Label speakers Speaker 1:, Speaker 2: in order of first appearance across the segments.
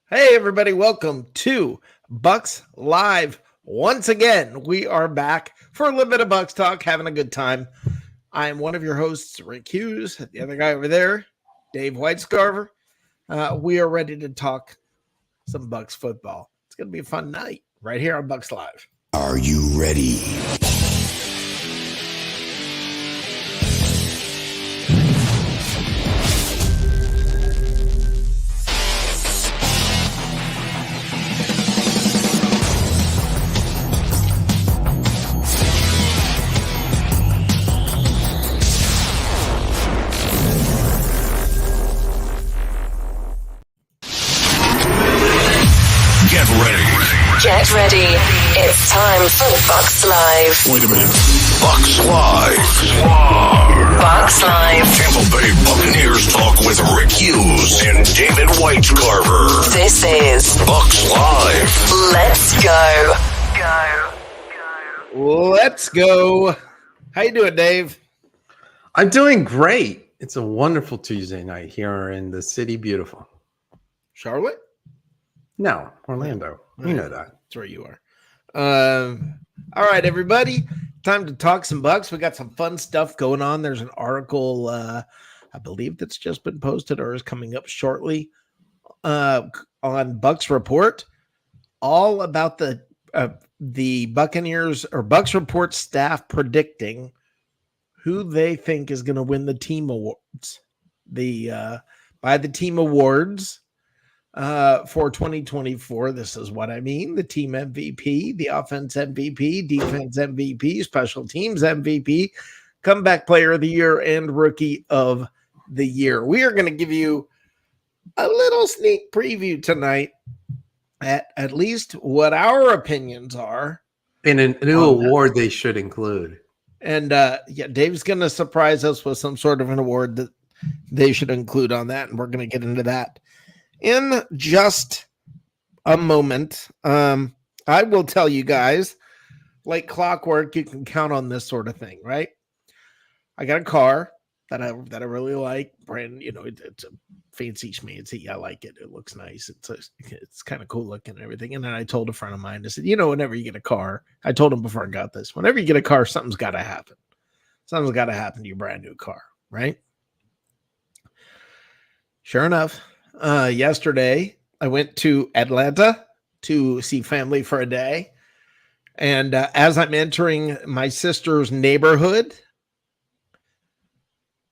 Speaker 1: Hey, everybody, welcome to Bucs Live. Once again, we are back for a little bit of Bucs talk, having a good time. I am one of your hosts, Rick Hughes. The other guy over there, Dave Whitescarver. We are ready to talk some Bucs football. It's going to be a fun night right here on Bucs Live.
Speaker 2: Are you ready?
Speaker 3: Get ready. It's time for Bucs Live.
Speaker 2: Wait a minute. Bucs Live.
Speaker 3: Bucs Live.
Speaker 2: Tampa Bay Buccaneers talk with Rick Hughes and David Whitescarver.
Speaker 3: This is
Speaker 2: Bucs Live.
Speaker 3: Let's go.
Speaker 1: Let's go. How you doing, Dave?
Speaker 4: I'm doing great. It's a wonderful Tuesday night here in the city. Beautiful.
Speaker 1: Charlotte?
Speaker 4: No, Orlando. You know that.
Speaker 1: That's where you are. All right, everybody. Time to talk some Bucs. We got some fun stuff going on. There's an article, I believe, that's just been posted or is coming up shortly on Bucs Report, all about the Buccaneers or Bucs Report staff predicting who they think is going to win the team awards. By the team awards. For 2024, this is what I mean. The team MVP, the offense MVP, defense MVP, special teams MVP, comeback player of the year, and rookie of the year. We are going to give you a little sneak preview tonight at least what our opinions are.
Speaker 4: And a new award they should include.
Speaker 1: And Dave's going to surprise us with some sort of an award that they should include on that, and we're going to get into that in just a moment. I will tell you guys, like clockwork, you can count on this sort of thing, right? I got a car that I really like, brand. It's a fancy schmancy. I like it. It looks nice. It's kind of cool looking and everything. And then I told a friend of mine, I said, whenever you get a car, I told him before I got this, whenever you get a car, something's got to happen. Something's got to happen to your brand new car, right? Sure enough. Yesterday, I went to Atlanta to see family for a day. And as I'm entering my sister's neighborhood,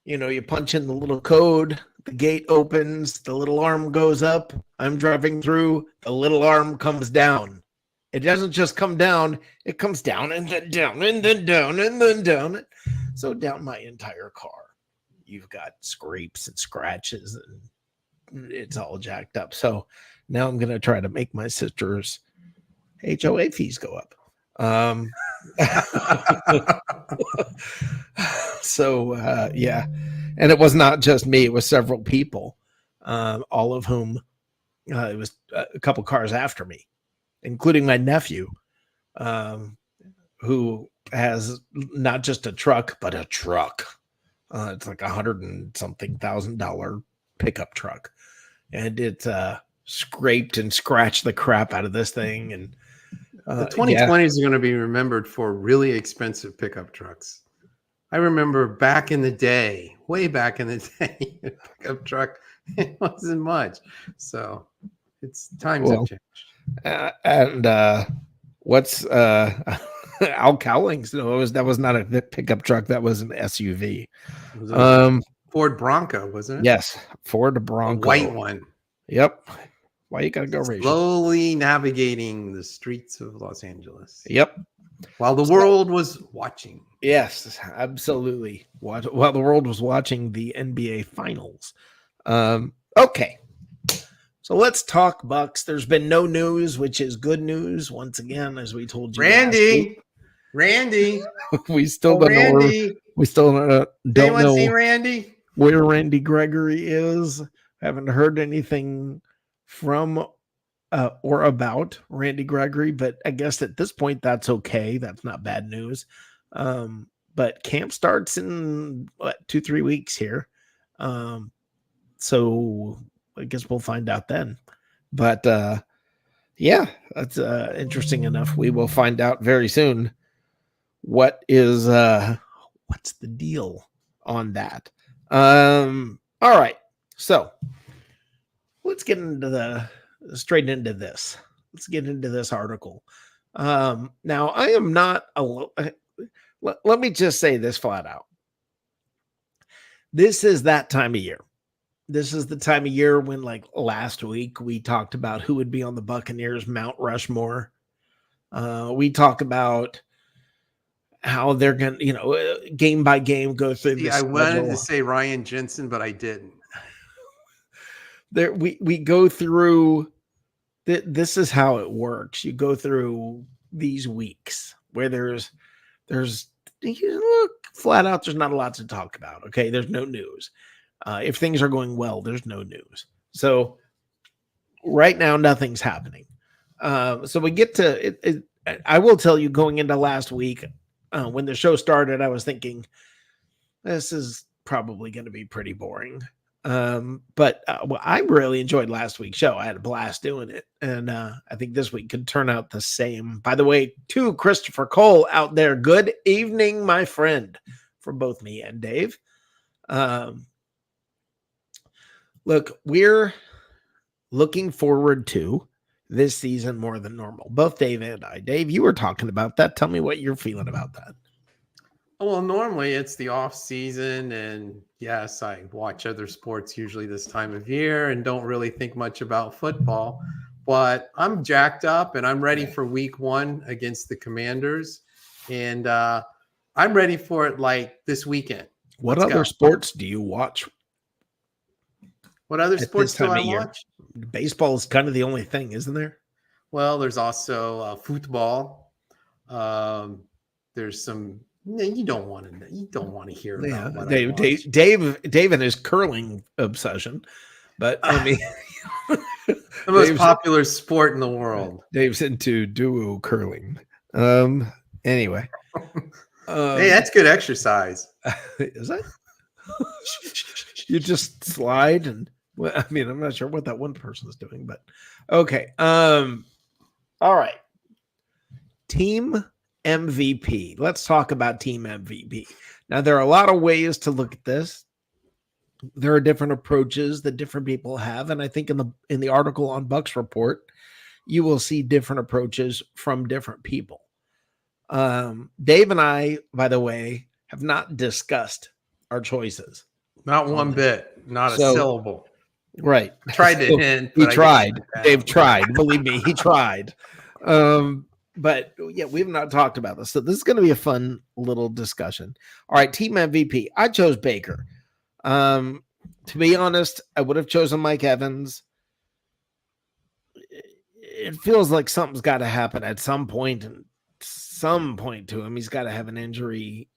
Speaker 1: you punch in the little code, the gate opens, the little arm goes up. I'm driving through, the little arm comes down. It doesn't just come down, it comes down and then down and then down and then down. So down my entire car. You've got scrapes and scratches and it's all jacked up. So now I'm going to try to make my sister's HOA fees go up. Yeah. And it was not just me. It was several people, all of whom it was a couple cars after me, including my nephew, who has not just a truck, but a truck. It's like $100,000 pickup truck. And it scraped and scratched the crap out of this thing. And
Speaker 4: the 2020s are going to be remembered for really expensive pickup trucks. I remember back in the day, way back in the day, a pickup truck, it wasn't much. So times have changed.
Speaker 1: What's Al Cowlings? No, that was not a pickup truck. That was an SUV.
Speaker 4: Ford Bronco, wasn't it?
Speaker 1: Yes, Ford Bronco.
Speaker 4: A white one.
Speaker 1: Yep. Why you gotta go racial?
Speaker 4: Slowly navigating the streets of Los Angeles.
Speaker 1: Yep.
Speaker 4: While the world was watching.
Speaker 1: Yes, absolutely. While the world was watching the NBA Finals. Okay. So let's talk Bucs. There's been no news, which is good news. Once again, as we told you,
Speaker 4: Randy,
Speaker 1: we still don't know. We still don't know.
Speaker 4: See Randy?
Speaker 1: Where Randy Gregory is. Haven't heard anything from or about Randy Gregory, but I guess at this point that's okay. That's not bad news. But camp starts in 2-3 weeks here. So I guess we'll find out then. But yeah, that's interesting enough. We will find out very soon what's the deal on that. All right. So let's get straight into this. Let's get into this article. Now I am not let me just say this flat out. This is that time of year. This is the time of year when, like last week, we talked about who would be on the Buccaneers Mount Rushmore. We talk about how they're going to, game by game, go through the
Speaker 4: I wanted
Speaker 1: schedule.
Speaker 4: to say Ryan Jensen, but I didn't.
Speaker 1: We go through. This is how it works. You go through these weeks where there's look flat out. There's not a lot to talk about. Okay, there's no news. If things are going well, there's no news. So right now, nothing's happening. So we get to it. I will tell you, going into last week, when the show started, I was thinking this is probably going to be pretty boring. But I really enjoyed last week's show. I had a blast doing it. And I think this week could turn out the same. By the way, to Christopher Cole out there, good evening, my friend, for both me and Dave. Look, we're looking forward to this season more than normal. Both Dave and I. Dave, you were talking about that. Tell me what you're feeling about that.
Speaker 4: Well, normally it's the off season, and yes, I watch other sports usually this time of year and don't really think much about football, but I'm jacked up and I'm ready for week 1 against the Commanders. And I'm ready for it like this weekend.
Speaker 1: What other sports do you watch?
Speaker 4: What other sports do I watch?
Speaker 1: Baseball is kind of the only thing, isn't there?
Speaker 4: Well, there's also football. There's some. You don't want to hear about what
Speaker 1: Dave and his curling obsession, but I mean,
Speaker 4: the most popular sport in the world.
Speaker 1: Dave's into duo curling. Anyway,
Speaker 4: hey, that's good exercise.
Speaker 1: Is that? You just slide and. Well, I mean, I'm not sure what that one person is doing, but okay. All right. Team MVP. Let's talk about team MVP. Now, there are a lot of ways to look at this. There are different approaches that different people have, and I think in the article on Bucs Report, you will see different approaches from different people. Dave and I, by the way, have not discussed our choices.
Speaker 4: Not one bit. Not a syllable.
Speaker 1: Right.
Speaker 4: I tried to hint.
Speaker 1: He tried. Dave tried. Believe me, he tried. But yeah, we've not talked about this. So this is going to be a fun little discussion. All right, team MVP. I chose Baker. To be honest, I would have chosen Mike Evans. It feels like something's got to happen at some point to him. He's got to have an injury.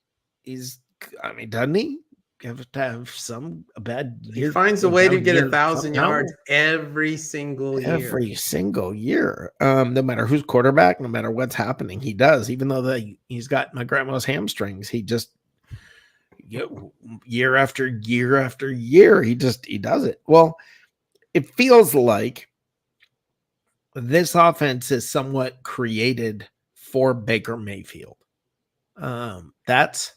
Speaker 1: Doesn't he? Have to have some bad year.
Speaker 4: He finds a way to get 1,000 yards every single year.
Speaker 1: Every single year. No matter who's quarterback, no matter what's happening, he does. Even though he's got my grandma's hamstrings, he just year after year after year, he does it. Well, it feels like this offense is somewhat created for Baker Mayfield. That's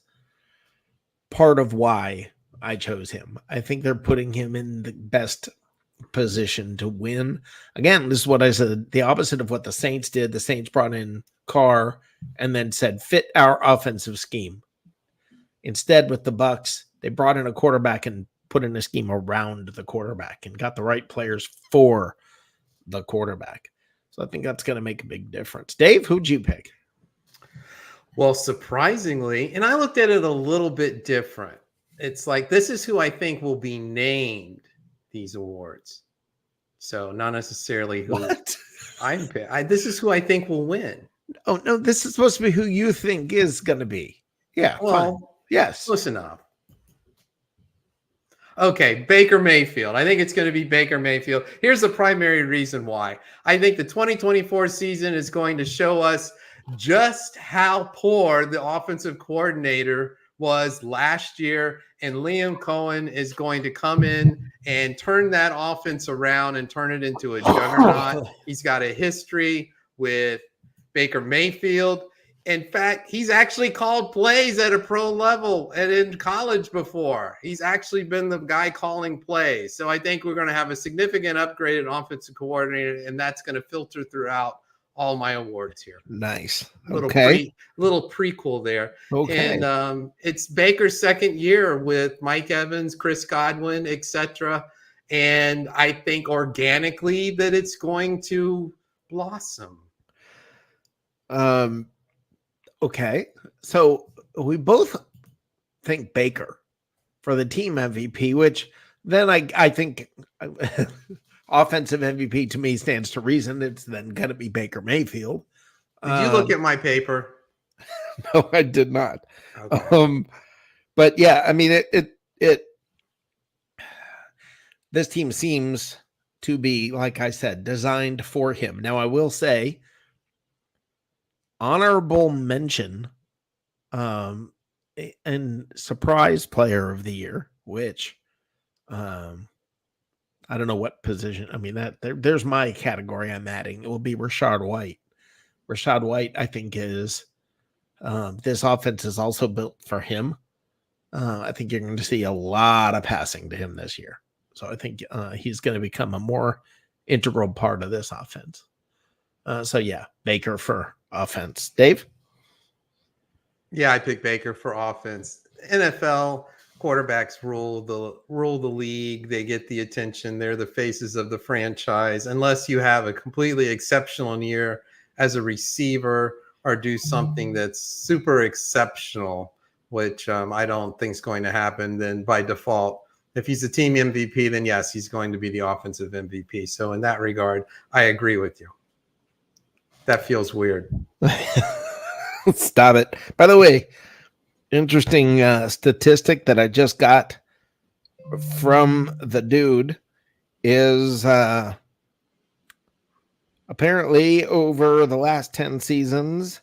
Speaker 1: part of why I chose him. I think they're putting him in the best position to win. Again, this is what I said, the opposite of what the Saints did. The Saints brought in Carr and then said, fit our offensive scheme. Instead, with the Bucs, they brought in a quarterback and put in a scheme around the quarterback and got the right players for the quarterback. So I think that's going to make a big difference. Dave, who'd you pick?
Speaker 4: Well, surprisingly, and I looked at it a little bit different. It's like, this is who I think will be named these awards. So not necessarily who I'm picking. This is who I think will win.
Speaker 1: Oh, no, this is supposed to be who you think is going to be. Yeah.
Speaker 4: Well,
Speaker 1: fine. Yes.
Speaker 4: Listen up. Okay, Baker Mayfield. I think it's going to be Baker Mayfield. Here's the primary reason why. I think the 2024 season is going to show us just how poor the offensive coordinator was last year, and Liam Cohen is going to come in and turn that offense around and turn it into a juggernaut. He's got a history with Baker Mayfield. In fact, he's actually called plays at a pro level and in college before. He's actually been the guy calling plays. So I think we're going to have a significant upgraded offensive coordinator, and that's going to filter throughout all my awards here.
Speaker 1: Nice.
Speaker 4: Little prequel there.
Speaker 1: Okay.
Speaker 4: And it's Baker's second year with Mike Evans, Chris Godwin, etc. And I think organically that it's going to blossom.
Speaker 1: Okay. So we both think Baker for the team MVP, which then I think offensive MVP to me stands to reason. It's then going to be Baker Mayfield.
Speaker 4: Did you look at my paper?
Speaker 1: No, I did not.
Speaker 4: Okay.
Speaker 1: But yeah, I mean, this team seems to be, like I said, designed for him. Now, I will say, honorable mention, and surprise player of the year, which, I don't know what position. I mean, there's my category I'm adding. It will be Rashad White. Rashad White, I think, is this offense is also built for him. I think you're going to see a lot of passing to him this year. So I think he's going to become a more integral part of this offense. So yeah, Baker for offense. Dave?
Speaker 4: Yeah, I picked Baker for offense. NFL quarterbacks rule the league. They get the attention. They're the faces of the franchise. Unless you have a completely exceptional year as a receiver or do something that's super exceptional, which I don't think is going to happen, then by default, if he's a team MVP, then yes, he's going to be the offensive MVP. So in that regard, I agree with you. That feels weird.
Speaker 1: Stop it. By the way, interesting statistic that I just got from the dude is apparently over the last 10 seasons,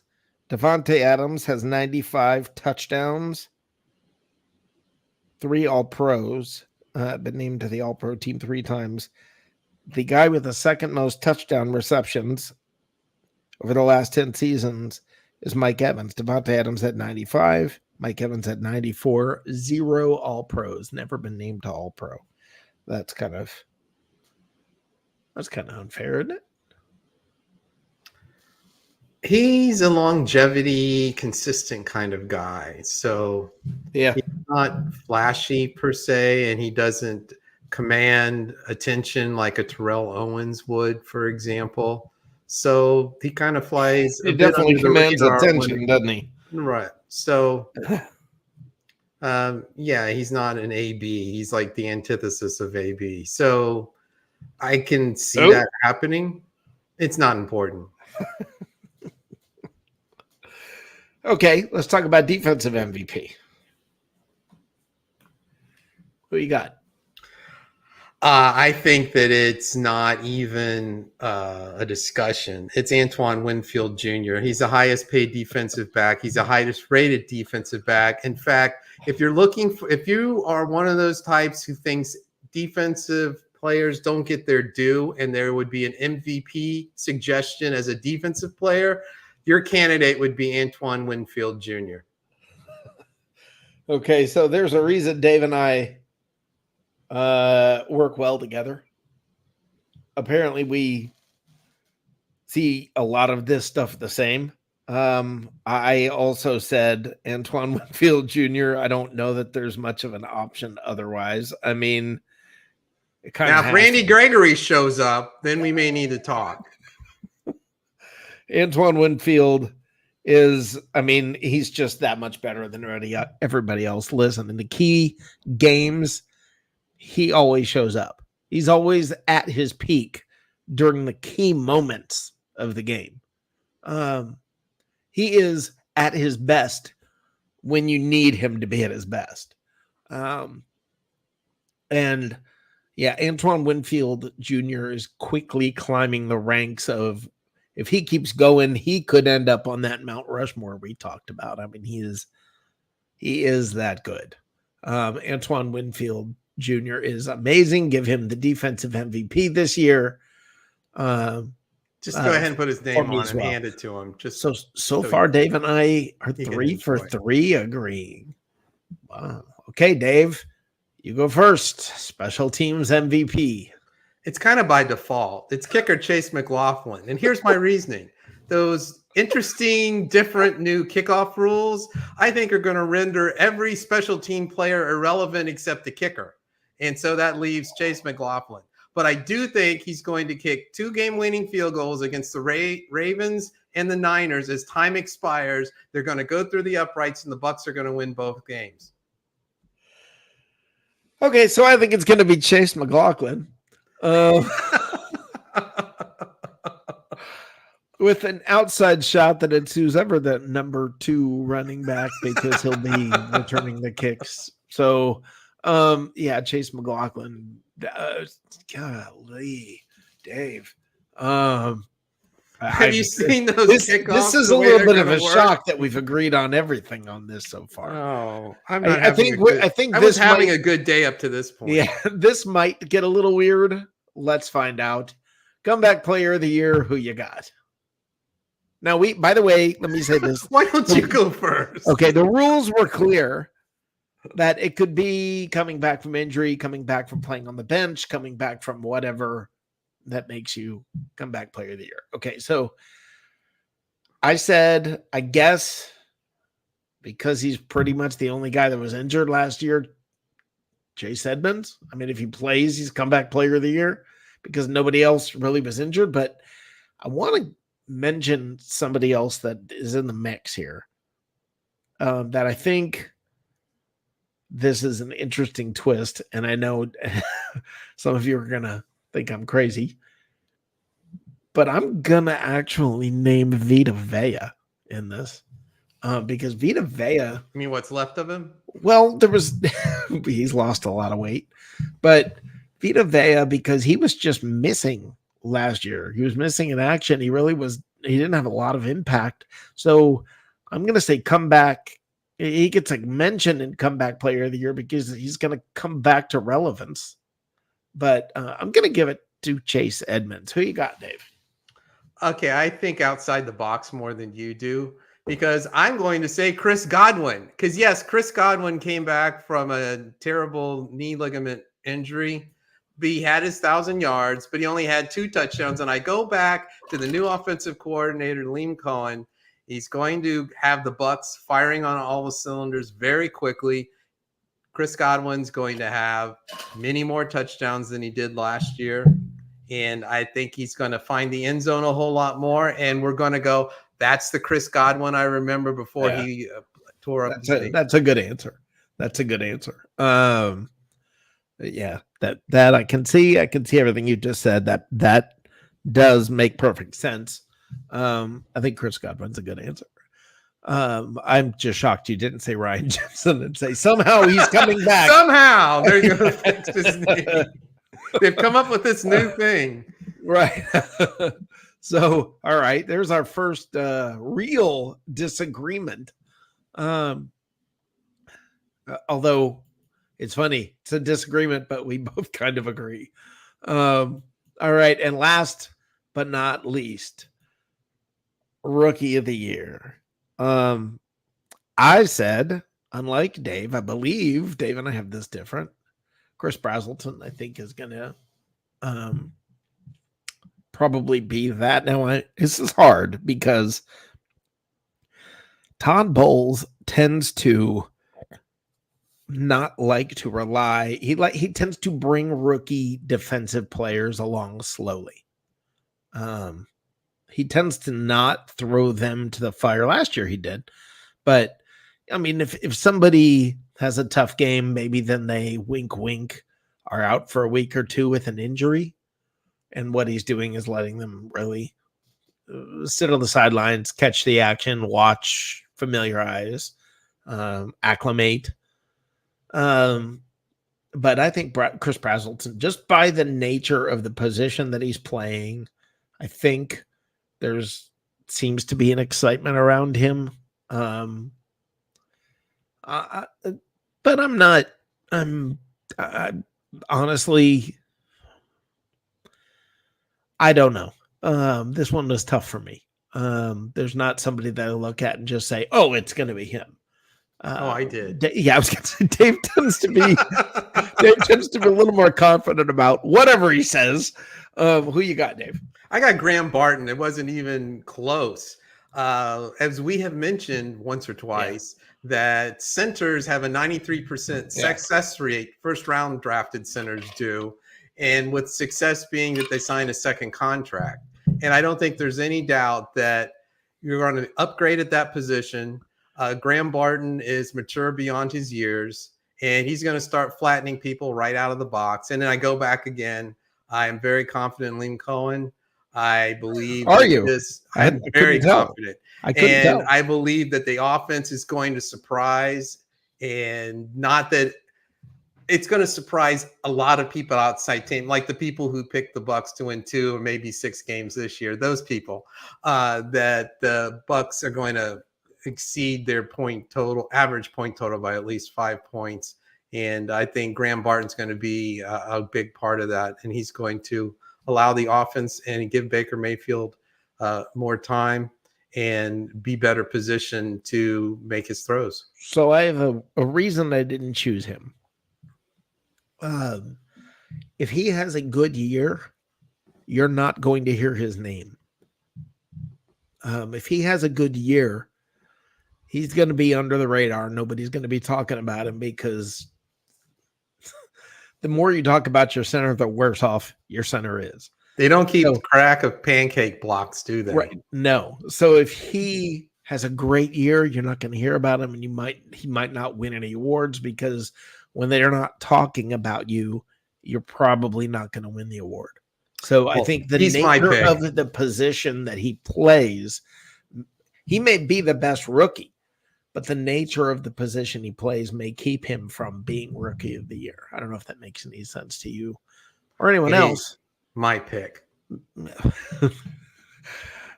Speaker 1: Devontae Adams has 95 touchdowns, 3 All-Pros, been named to the All-Pro team 3 times. The guy with the second most touchdown receptions over the last 10 seasons is Mike Evans. Devontae Adams at 95, Mike Evans at 94, 0 All-Pros, never been named to All-Pro. That's kind of unfair, isn't it?
Speaker 4: He's a longevity, consistent kind of guy. So
Speaker 1: yeah,
Speaker 4: he's not flashy per se, and he doesn't command attention like a Terrell Owens would, for example. So he kind of flies.
Speaker 1: He definitely commands attention, doesn't he?
Speaker 4: Right. So, yeah, he's not an AB. He's like the antithesis of AB. So I can see that happening. It's not important.
Speaker 1: Okay, let's talk about defensive MVP. Who you got?
Speaker 4: I think that it's not even a discussion. It's Antoine Winfield Jr. He's the highest paid defensive back. He's the highest rated defensive back. In fact, if you are one of those types who thinks defensive players don't get their due and there would be an MVP suggestion as a defensive player, your candidate would be Antoine Winfield Jr.
Speaker 1: Okay, so there's a reason Dave and I work well together. Apparently, we see a lot of this stuff the same. I also said Antoine Winfield Jr. I don't know that there's much of an option otherwise. I mean, it kind of
Speaker 4: now if Randy Gregory shows up, then we may need to talk.
Speaker 1: Antoine Winfield is, I mean, he's just that much better than everybody else. Listen, in the key games, he always shows up. He's always at his peak during the key moments of the game. He is at his best when you need him to be at his best. And yeah, Antoine Winfield Jr. is quickly climbing the ranks of, if he keeps going, he could end up on that Mount Rushmore we talked about. I mean, he is He is that good. Antoine Winfield Jr. is amazing. Give him the defensive MVP this year.
Speaker 4: Just go ahead and put his name on and
Speaker 1: well.
Speaker 4: hand it to him. Just
Speaker 1: so far, Dave and I are
Speaker 4: he can
Speaker 1: 3 for
Speaker 4: enjoy.
Speaker 1: 3 agreeing. Wow. Okay, Dave, you go first. Special teams MVP.
Speaker 4: It's kind of by default. It's kicker Chase McLaughlin. And here's my reasoning. Those interesting, different new kickoff rules, I think, are going to render every special team player irrelevant except the kicker. And so that leaves Chase McLaughlin. But I do think he's going to kick 2 game-winning field goals against the Ravens and the Niners as time expires. They're going to go through the uprights, and the Bucs are going to win both games.
Speaker 1: Okay, so I think it's going to be Chase McLaughlin. With an outside shot that it's who's ever the number 2 running back because he'll be returning the kicks. So, Chase McLaughlin. Golly, Dave.
Speaker 4: Have you seen those kickoffs?
Speaker 1: This is a little bit of a shock that we've agreed on everything on this so far.
Speaker 4: Oh, I'm not.
Speaker 1: I was
Speaker 4: having a good day up to this point.
Speaker 1: Yeah, this might get a little weird. Let's find out. Comeback player of the year, who you got? Now, by the way, let me say this.
Speaker 4: Why don't you go first?
Speaker 1: Okay, the rules were clear that it could be coming back from injury, coming back from playing on the bench, coming back from whatever that makes you comeback player of the year. Okay, so I said, I guess because he's pretty much the only guy that was injured last year, Chase Edmonds. I mean, if he plays, he's comeback player of the year because nobody else really was injured. But I want to mention somebody else that is in the mix here that I think this is an interesting twist. And I know some of you are going to think I'm crazy, but I'm going to actually name Vita Vea in this because Vita Vea.
Speaker 4: You mean what's left of him?
Speaker 1: Well, he's lost a lot of weight, but Vita Vea, because he was just missing last year. He was missing in action. He didn't have a lot of impact. So I'm going to say comeback. He gets like mentioned in comeback player of the year because he's going to come back to relevance. But I'm going to give it to Chase Edmonds. Who you got, Dave?
Speaker 4: Okay, I think outside the box more than you do because I'm going to say Chris Godwin. Because, yes, Chris Godwin came back from a terrible knee ligament injury. He had his 1,000 yards, but he only had 2 touchdowns. And I go back to the new offensive coordinator, Liam Cohen. He's going to have the Bucs firing on all the cylinders very quickly. Chris Godwin's going to have many more touchdowns than he did last year. And I think he's going to find the end zone a whole lot more. And we're going to go, that's the Chris Godwin I remember before he tore up.
Speaker 1: That's a good answer. That's a good answer. Yeah, that I can see. I can see everything you just said. That does make perfect sense. I think Chris Godwin's a good answer. I'm just shocked you didn't say Ryan Jensen and say somehow he's coming back.
Speaker 4: Somehow they're going to fix his name. They've come up with this new thing.
Speaker 1: Right. So, all right, there's our first real disagreement. Although it's funny, it's a disagreement, but we both kind of agree. All right, and last but not least, rookie of the year. I said, unlike Dave, I believe Dave and I have this different. Chris Brazelton, I think, is going to probably be that. Now, this is hard because Todd Bowles tends to not like to rely. He tends to bring rookie defensive players along slowly. He tends to not throw them to the fire. Last year he did, but I mean, if somebody has a tough game, maybe then they wink are out for a week or two with an injury. And what he's doing is letting them really sit on the sidelines, catch the action, watch, familiarize, acclimate. But I think Chris Brazelton, just by the nature of the position that he's playing, I think seems to be an excitement around him. But I'm not. I, honestly, I don't know. This one was tough for me. There's not somebody that I look at and just say, "Oh, it's going to be him."
Speaker 4: I did.
Speaker 1: Yeah, I was going to say Dave tends to be a little more confident about whatever he says. Who you got, Dave?
Speaker 4: I got Graham Barton. It wasn't even close. As we have mentioned once or twice, that centers have a 93% success rate, first round drafted centers do. And with success being that they sign a second contract. And I don't think there's any doubt that you're going to upgrade at that position. Graham Barton is mature beyond his years, and he's going to start flattening people right out of the box. And then I go back again. I am very confident in Liam Cohen. I believe.
Speaker 1: Are you?
Speaker 4: I'm very confident.
Speaker 1: I couldn't tell.
Speaker 4: I believe that the offense is going to surprise, and not that it's going to surprise a lot of people outside team, like the people who picked the Bucs to win 2 or maybe 6 games this year. Those people that the Bucs are going to exceed their average point total by at least 5 points. And I think Graham Barton's going to be a big part of that. And he's going to allow the offense and give Baker Mayfield more time and be better positioned to make his throws.
Speaker 1: So I have a reason I didn't choose him. If he has a good year, you're not going to hear his name. If he has a good year, he's going to be under the radar. Nobody's going to be talking about him because the more you talk about your center, the worse off your center is.
Speaker 4: They don't keep track of pancake blocks, do they?
Speaker 1: Right. No. So if he has a great year, you're not going to hear about him, and he might not win any awards because when they're not talking about you, you're probably not going to win the award. So I think the nature of the position that he plays, he may be the best rookie, but the nature of the position he plays may keep him from being rookie of the year. I don't know if that makes any sense to you or anyone else.
Speaker 4: My pick.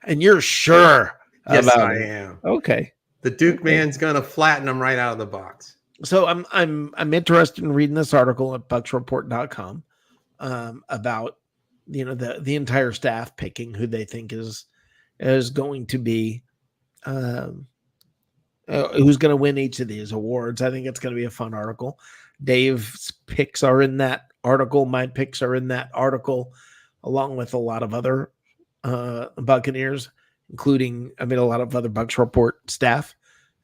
Speaker 1: And you're sure?
Speaker 4: Yes, I am.
Speaker 1: Okay.
Speaker 4: The Duke man's going to flatten him right out of the box.
Speaker 1: So I'm interested in reading this article at bucksreport.com about the entire staff picking who they think is going to be who's going to win each of these awards. I think it's going to be a fun article. Dave's picks are in that article. My picks are in that article, along with a lot of other Buccaneers, including a lot of other Bucs Report staff.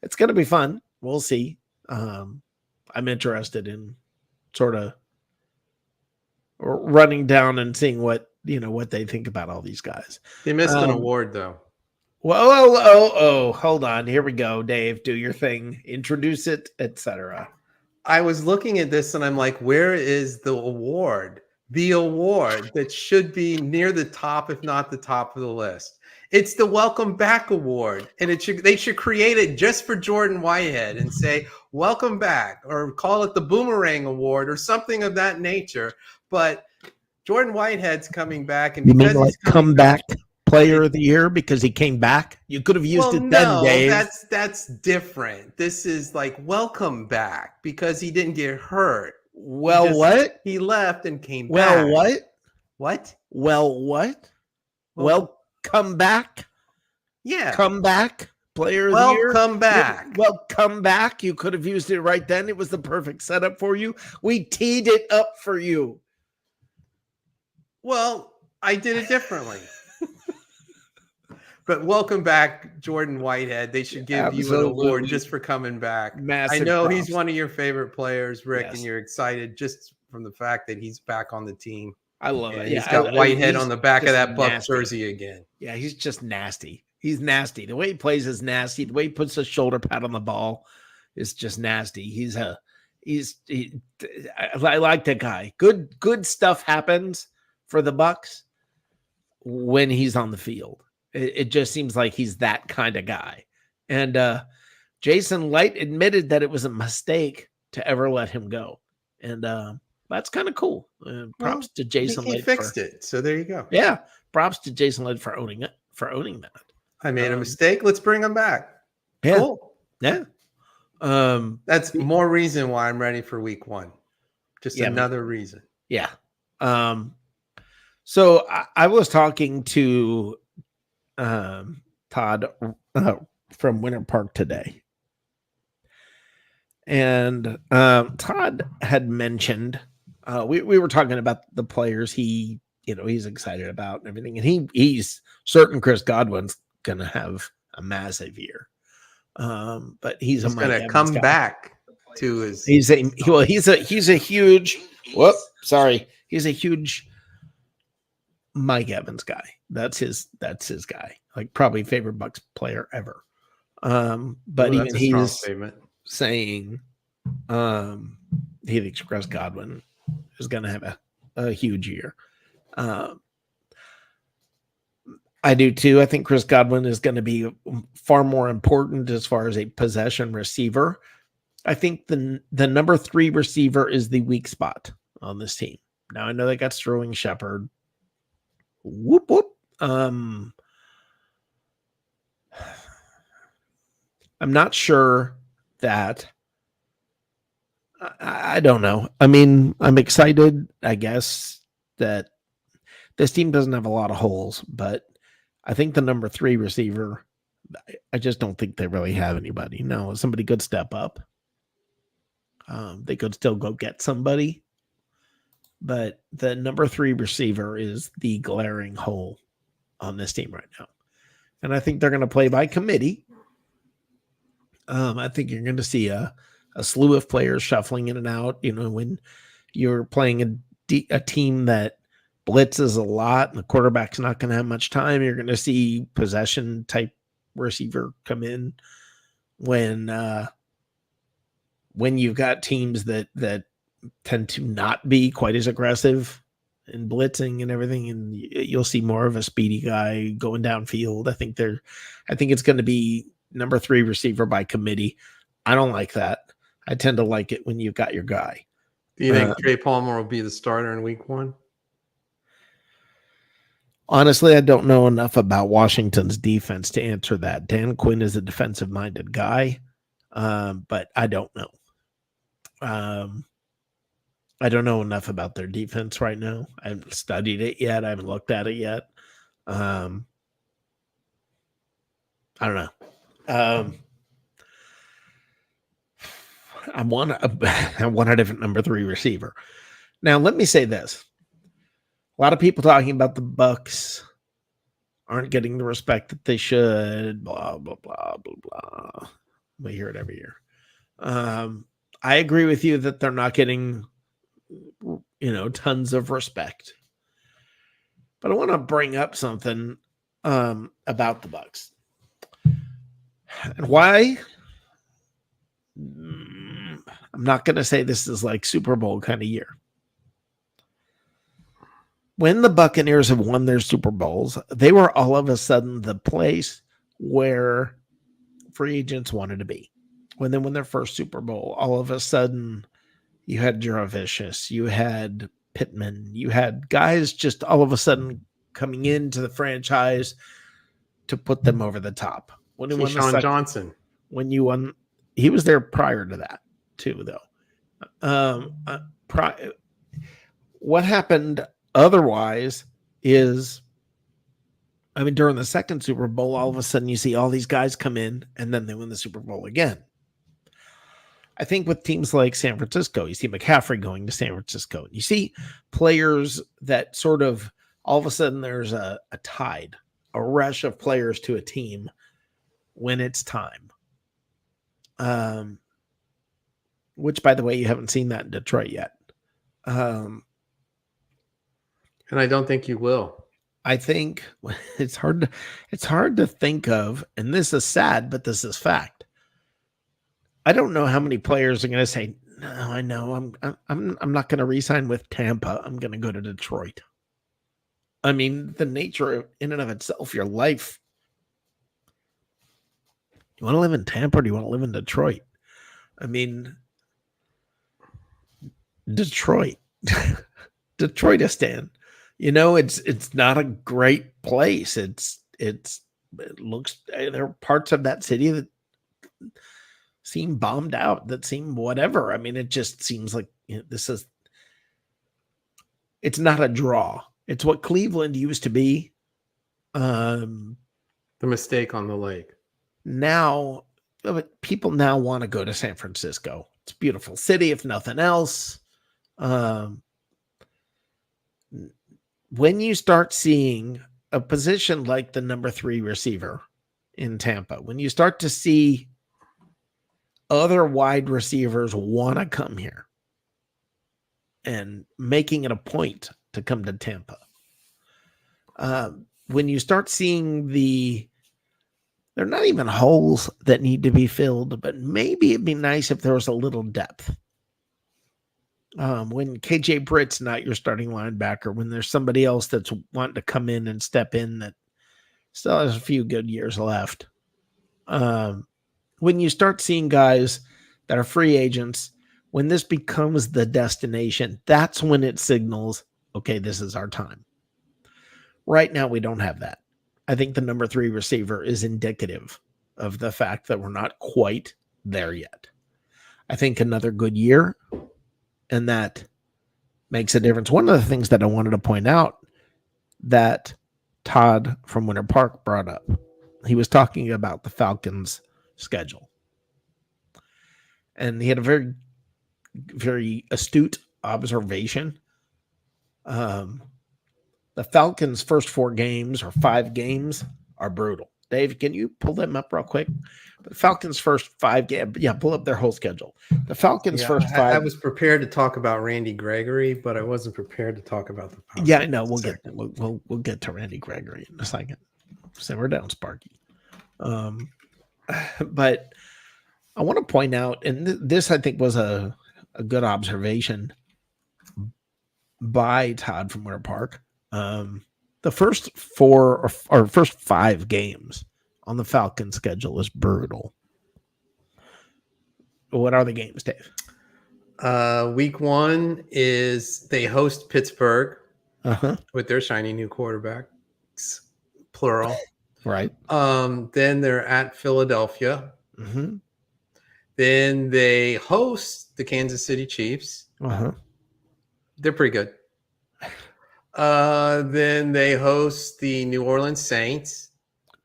Speaker 1: It's going to be fun. We'll see. I'm interested in sort of running down and seeing what they think about all these guys.
Speaker 4: They missed an award though.
Speaker 1: Well, hold on. Here we go, Dave. Do your thing. Introduce it, etc.
Speaker 4: I was looking at this and I'm like, where is the award? The award that should be near the top, if not the top of the list. It's the Welcome Back Award, and they should create it just for Jordan Whitehead and say welcome back, or call it the Boomerang Award or something of that nature. But Jordan Whitehead's coming back, and because he's
Speaker 1: come back player of the year because he came back. You could have used it then, Dave.
Speaker 4: That's different. This is like welcome back because he didn't get hurt.
Speaker 1: Well, what?
Speaker 4: He left and came back.
Speaker 1: Well, what?
Speaker 4: What?
Speaker 1: Well, what? Well, come back.
Speaker 4: Yeah.
Speaker 1: Come back. Player of the year.
Speaker 4: Welcome back.
Speaker 1: Well, come back. You could have used it right then. It was the perfect setup for you. We teed it up for you.
Speaker 4: Well, I did it differently. But welcome back, Jordan Whitehead. They should give you an award just for coming back.
Speaker 1: Massive
Speaker 4: I know
Speaker 1: props.
Speaker 4: He's one of your favorite players, Rick,
Speaker 1: Yes.
Speaker 4: and you're excited just from the fact that he's back on the team.
Speaker 1: I love it.
Speaker 4: He's got Whitehead on the back of that Bucs
Speaker 1: nasty.
Speaker 4: jersey again.
Speaker 1: Yeah, he's just nasty. He's nasty. The way he plays is nasty. The way he puts a shoulder pad on the ball is just nasty. I like that guy. Good stuff happens for the Bucs when he's on the field. It just seems like he's that kind of guy. And Jason Light admitted that it was a mistake to ever let him go. And that's kind of cool. Props to Jason Light.
Speaker 4: He fixed it. So there you go.
Speaker 1: Yeah. Props to Jason Light for owning that.
Speaker 4: I made a mistake. Let's bring him back.
Speaker 1: Yeah.
Speaker 4: Cool.
Speaker 1: Yeah.
Speaker 4: That's more reason why I'm ready for week 1. Just another reason.
Speaker 1: Yeah. So I was talking to Todd from Winter Park today. And Todd had mentioned, we were talking about the players he's excited about and everything. And he's certain Chris Godwin's going to have a massive year. But he's
Speaker 4: going to come back to his.
Speaker 1: He's a huge. He's a huge Mike Evans guy. That's his guy. Like probably favorite Bucs player ever. But even he's saying he thinks Chris Godwin is going to have a huge year. I do too. I think Chris Godwin is going to be far more important as far as a possession receiver. I think the number 3 receiver is the weak spot on this team. Now I know they got Sterling Shepard. Whoop whoop. I'm not sure that. I don't know. I mean, I'm excited, I guess, that this team doesn't have a lot of holes, but I think the number 3 receiver, I just don't think they really have anybody. No, somebody could step up. They could still go get somebody, but the number 3 receiver is the glaring hole on this team right now. And I think they're going to play by committee. I think you're going to see a slew of players shuffling in and out. When you're playing a team that blitzes a lot and the quarterback's not going to have much time, you're going to see possession type receiver come in. When you've got teams that tend to not be quite as aggressive in blitzing and everything, and you'll see more of a speedy guy going downfield. I think it's going to be number 3 receiver by committee. I don't like that. I tend to like it when you've got your guy.
Speaker 4: Do you think Trey Palmer will be the starter in week 1?
Speaker 1: Honestly, I don't know enough about Washington's defense to answer that. Dan Quinn is a defensive-minded guy, but I don't know. I don't know enough about their defense right now. I haven't studied it yet. I haven't looked at it yet. I don't know. I want a different number 3 receiver. Now, let me say this. A lot of people talking about the Bucs aren't getting the respect that they should, blah, blah, blah, blah, blah. We hear it every year. I agree with you that they're not getting, tons of respect. But I want to bring up something about the Bucs. And why? I'm not going to say this is like Super Bowl kind of year. When the Buccaneers have won their Super Bowls, they were all of a sudden the place where free agents wanted to be. When they won their first Super Bowl, all of a sudden you had Jurevicius, you had Pittman, you had guys just all of a sudden coming into the franchise to put them over the top. When
Speaker 4: Keyshawn Johnson.
Speaker 1: When you won, he was there prior to that too, though. What happened otherwise is, during the second Super Bowl, all of a sudden you see all these guys come in and then they win the Super Bowl again. I think with teams like San Francisco, you see McCaffrey going to San Francisco. You see players that sort of all of a sudden there's a tide, a rush of players to a team when it's time. Which, by the way, you haven't seen that in Detroit yet.
Speaker 4: And I don't think you will.
Speaker 1: I think it's hard to think of, and this is sad, but this is fact. I don't know how many players are going to say, "No, I know I'm not going to re-sign with Tampa. I'm going to go to Detroit." The nature in and of itself, your life. You want to live in Tampa or do you want to live in Detroit? Detroit. Detroitistan. It's not a great place. It looks, there are parts of that city that seem bombed out, that seem whatever. I mean, it just seems like it's not a draw. It's what Cleveland used to be.
Speaker 4: The mistake on the lake.
Speaker 1: Now, but people now want to go to San Francisco. It's a beautiful city, if nothing else. When you start seeing a position like the number 3 receiver in Tampa, when you start to see other wide receivers want to come here and making it a point to come to Tampa, when you start seeing they're not even holes that need to be filled, but maybe it'd be nice if there was a little depth. When KJ Britt's not your starting linebacker, when there's somebody else that's wanting to come in and step in that still has a few good years left. When you start seeing guys that are free agents, when this becomes the destination, that's when it signals, okay, this is our time. Right now, we don't have that. I think the number 3 receiver is indicative of the fact that we're not quite there yet. I think another good year, and that makes a difference. One of the things that I wanted to point out that Todd from Winter Park brought up, he was talking about the Falcons' schedule. And he had a very, very astute observation. The Falcons' first 4 games or 5 games are brutal. Dave, can you pull them up real quick? The Falcons' first 5 games, pull up their whole schedule. The Falcons' first 5.
Speaker 4: I was prepared to talk about Randy Gregory, but I wasn't prered to talk about the Falcons.
Speaker 1: Yeah, I know. We'll get to Randy Gregory in a second. Simmer down, Sparky. But I want to point out, and this I think was a good observation by Todd from Winter Park. The first 4 or first 5 games on the Falcons schedule is brutal. What are the games, Dave?
Speaker 4: Week 1 is they host Pittsburgh with their shiny new quarterback, plural.
Speaker 1: Right.
Speaker 4: Then they're at Philadelphia.
Speaker 1: Mm-hmm.
Speaker 4: Then they host the Kansas City Chiefs. They're pretty good. Then they host the New Orleans Saints.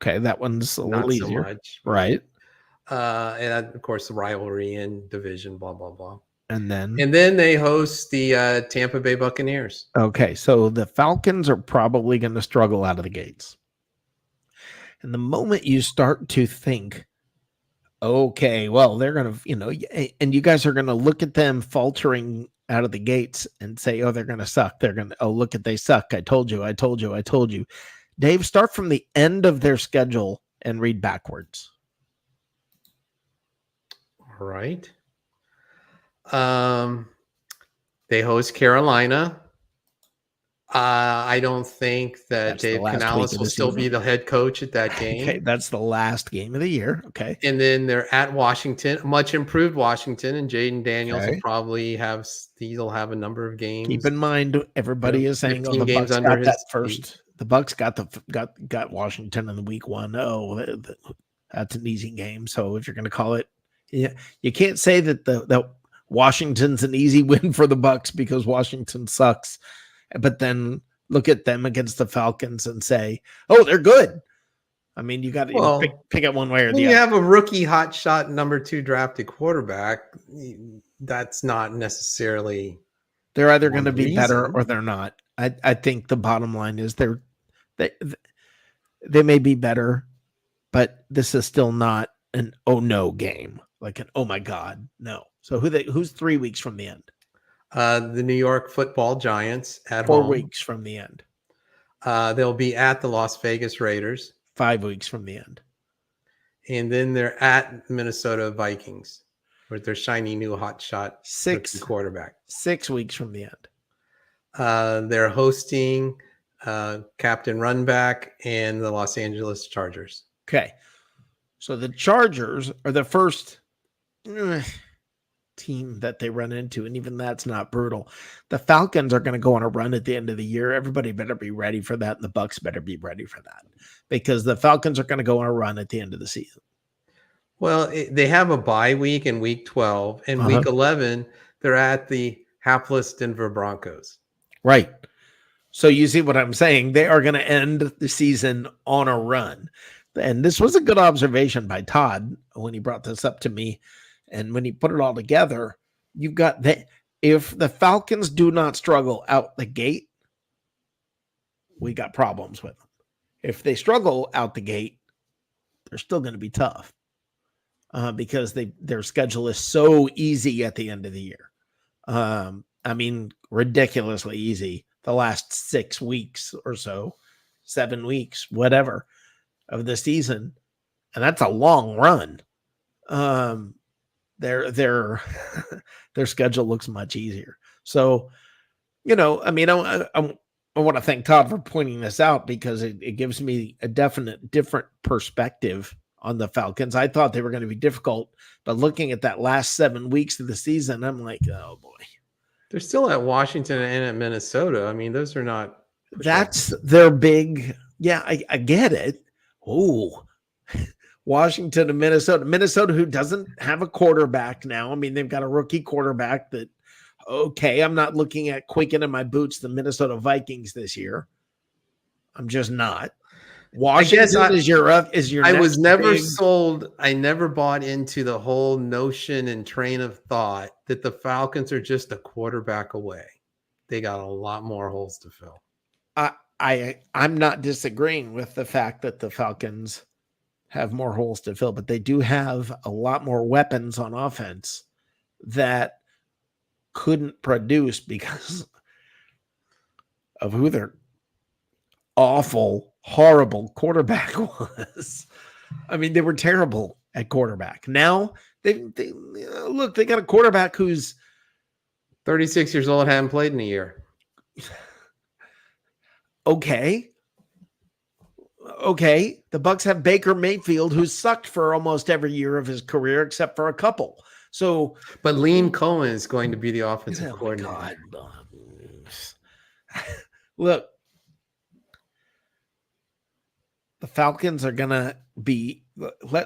Speaker 1: Okay, that one's a little easier.
Speaker 4: So much.
Speaker 1: Right.
Speaker 4: And of course the rivalry and division, blah, blah, blah.
Speaker 1: And then
Speaker 4: they host the Tampa Bay Buccaneers.
Speaker 1: Okay, so the Falcons are probably going to struggle out of the gates. And the moment you start to think, okay, well, they're going to, and you guys are going to look at them faltering out of the gates and say, oh, they're going to suck. They're going to, look at, they suck. I told you. Dave, start from the end of their schedule and read backwards.
Speaker 4: All right. They host Carolina. I don't think that Dave Canales will still be the head coach at that game.
Speaker 1: Okay, that's the last game of the year. Okay.
Speaker 4: And then they're at Washington, much improved Washington, and Jaden Daniels will probably have a number of games.
Speaker 1: Keep in mind, everybody is saying, the Bucs got that first. The Bucs got Washington in the week 1. Oh, that's an easy game. So if you're going to call it, you can't say that Washington's an easy win for the Bucs because Washington sucks. But then look at them against the Falcons and say, oh, they're good. I mean, you got to pick it one way or the other.
Speaker 4: You have a rookie hotshot number 2 drafted quarterback. That's not necessarily.
Speaker 1: They're either going to be better or they're not. I think the bottom line is they may be better, but this is still not an oh no game, like an oh my god no. So who's 3 weeks from the end?
Speaker 4: The New York Football Giants at
Speaker 1: 4
Speaker 4: home.
Speaker 1: weeks from the end.
Speaker 4: They'll be at the Las Vegas Raiders.
Speaker 1: 5 weeks from the end.
Speaker 4: And then they're at Minnesota Vikings with their shiny new hotshot quarterback.
Speaker 1: 6 weeks from the end.
Speaker 4: They're hosting Captain Runback and the Los Angeles Chargers.
Speaker 1: Okay. So the Chargers are the first team that they run into, and even that's not brutal. The Falcons are going to go on a run at the end of the year. Everybody better be ready for that, and the Bucs better be ready for that because the Falcons are going to go on a run at the end of the season.
Speaker 4: Well, they have a bye week in week 12, and
Speaker 1: Uh-huh.
Speaker 4: week 11 they're at the hapless Denver Broncos.
Speaker 1: Right. So you see what I'm saying? They are going to end the season on a run. And this was a good observation by Todd when he brought this up to me. And when he put it all together, you've got that. If the Falcons do not struggle out the gate, we got problems with them. If they struggle out the gate, they're still going to be tough because their schedule is so easy at the end of the year. I mean, ridiculously easy. The last 6 weeks or so, 7 weeks, whatever, of the season, and that's a long run. Their their schedule looks much easier. So, I mean, I want to thank Todd for pointing this out because it gives me a definite different perspective on the Falcons. I thought they were going to be difficult, but looking at that last 7 weeks of the season, I'm like, oh boy.
Speaker 4: They're still at Washington and at Minnesota. I mean, those are not.
Speaker 1: That's their big. Yeah, I get it. Oh, Washington and Minnesota. Minnesota, who doesn't have a quarterback now. I mean, they've got a rookie quarterback that. Okay, I'm not looking at quaking in my boots the Minnesota Vikings this year. I'm just not. Washington is your.
Speaker 4: I was never sold. I never bought into the whole notion and train of thought that the Falcons are just a quarterback away. They got a lot more holes to fill.
Speaker 1: I'm not disagreeing with the fact that the Falcons have more holes to fill, but they do have a lot more weapons on offense that couldn't produce because of who their awful, horrible quarterback was. I mean, they were terrible at quarterback. Now they got a quarterback who's
Speaker 4: 36 years old, hadn't played in a year.
Speaker 1: Okay. The Bucs have Baker Mayfield, who's sucked for almost every year of his career except for a couple. So,
Speaker 4: but Liam Cohen is going to be the offensive coordinator.
Speaker 1: Look, the Falcons are gonna be.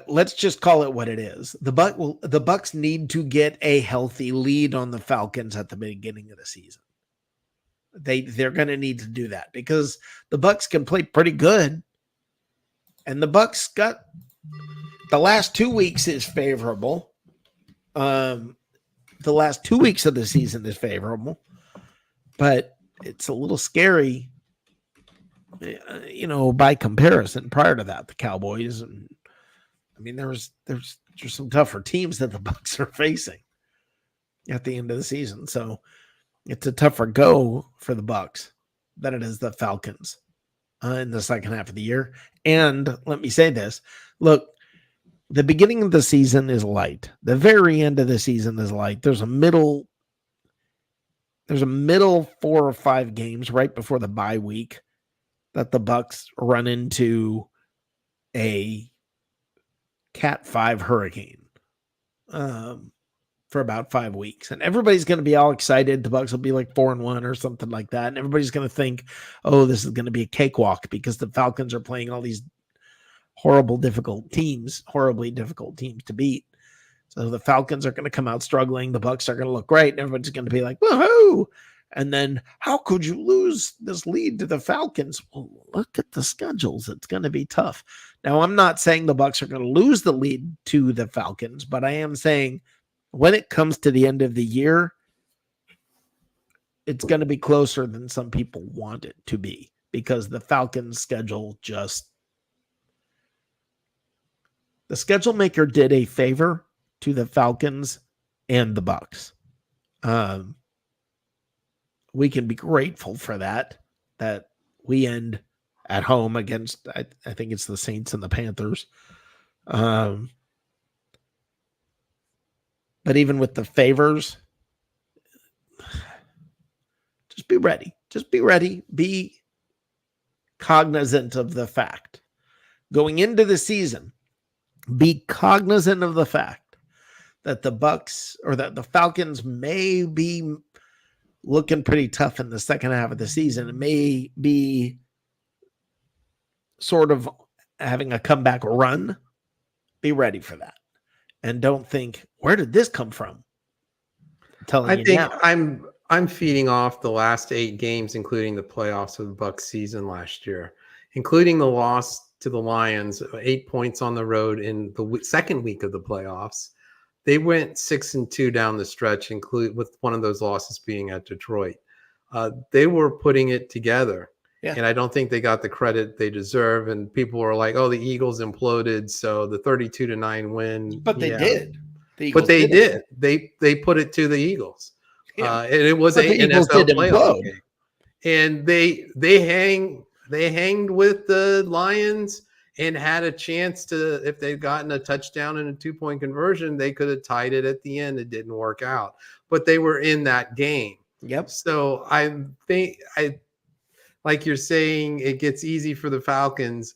Speaker 1: Let's just call it what it is. The Bucs need to get a healthy lead on the Falcons at the beginning of the season. They're going to need to do that because the Bucs can play pretty good, and the Bucs got the last 2 weeks is favorable. The last 2 weeks of the season is favorable, but it's a little scary, by comparison. Prior to that, the Cowboys, and I mean, there's some tougher teams that the Bucs are facing at the end of the season. So it's a tougher go for the Bucs than it is the Falcons in the second half of the year. And let me say this: look. The beginning of the season is light. The very end of the season is light. There's a middle 4 or 5 games right before the bye week that the Bucs run into a Cat 5 hurricane for about 5 weeks. And everybody's going to be all excited. The Bucs will be like 4-1 or something like that. And everybody's going to think, oh, this is going to be a cakewalk because the Falcons are playing all these horribly difficult teams to beat. So the Falcons are going to come out struggling. The Bucs are going to look great. And everybody's going to be like, woohoo. And then how could you lose this lead to the Falcons? Well, look at the schedules. It's going to be tough. Now, I'm not saying the Bucs are going to lose the lead to the Falcons, but I am saying when it comes to the end of the year, it's going to be closer than some people want it to be because the Falcons schedule the schedule maker did a favor to the Falcons and the Bucs. We can be grateful for that we end at home against, I think it's the Saints and the Panthers. But even with the favors, just be ready. Be cognizant of the fact. Going into the season, be cognizant of the fact that the Bucs or that the Falcons may be looking pretty tough in the second half of the season. It may be sort of having a comeback run. Be ready for that. and don't think, where did this come from? I'm telling
Speaker 4: I
Speaker 1: you
Speaker 4: think
Speaker 1: now.
Speaker 4: I'm feeding off the last 8 games, including the playoffs of the Bucs season last year, including the loss to the Lions, 8 points on the road in the second week of the playoffs. They went 6-2 down the stretch, include with one of those losses being at Detroit. They were putting it together,
Speaker 1: Yeah.
Speaker 4: and I don't think they got the credit they deserve. And people were like, "Oh, the Eagles imploded, so the 32-9 win."
Speaker 1: But they
Speaker 4: Yeah,
Speaker 1: did. The
Speaker 4: but
Speaker 1: Eagles
Speaker 4: they
Speaker 1: did
Speaker 4: did.
Speaker 1: implode.
Speaker 4: They put it to the Eagles.
Speaker 1: Yeah.
Speaker 4: It was
Speaker 1: But the
Speaker 4: a
Speaker 1: Eagles did
Speaker 4: NFL playoff
Speaker 1: implode.
Speaker 4: game, and they hanged with the Lions and had a chance to, if they'd gotten a touchdown and a 2-point conversion, they could have tied it at the end. It didn't work out, but they were in that game.
Speaker 1: Yep.
Speaker 4: So I think like you're saying, it gets easy for the Falcons.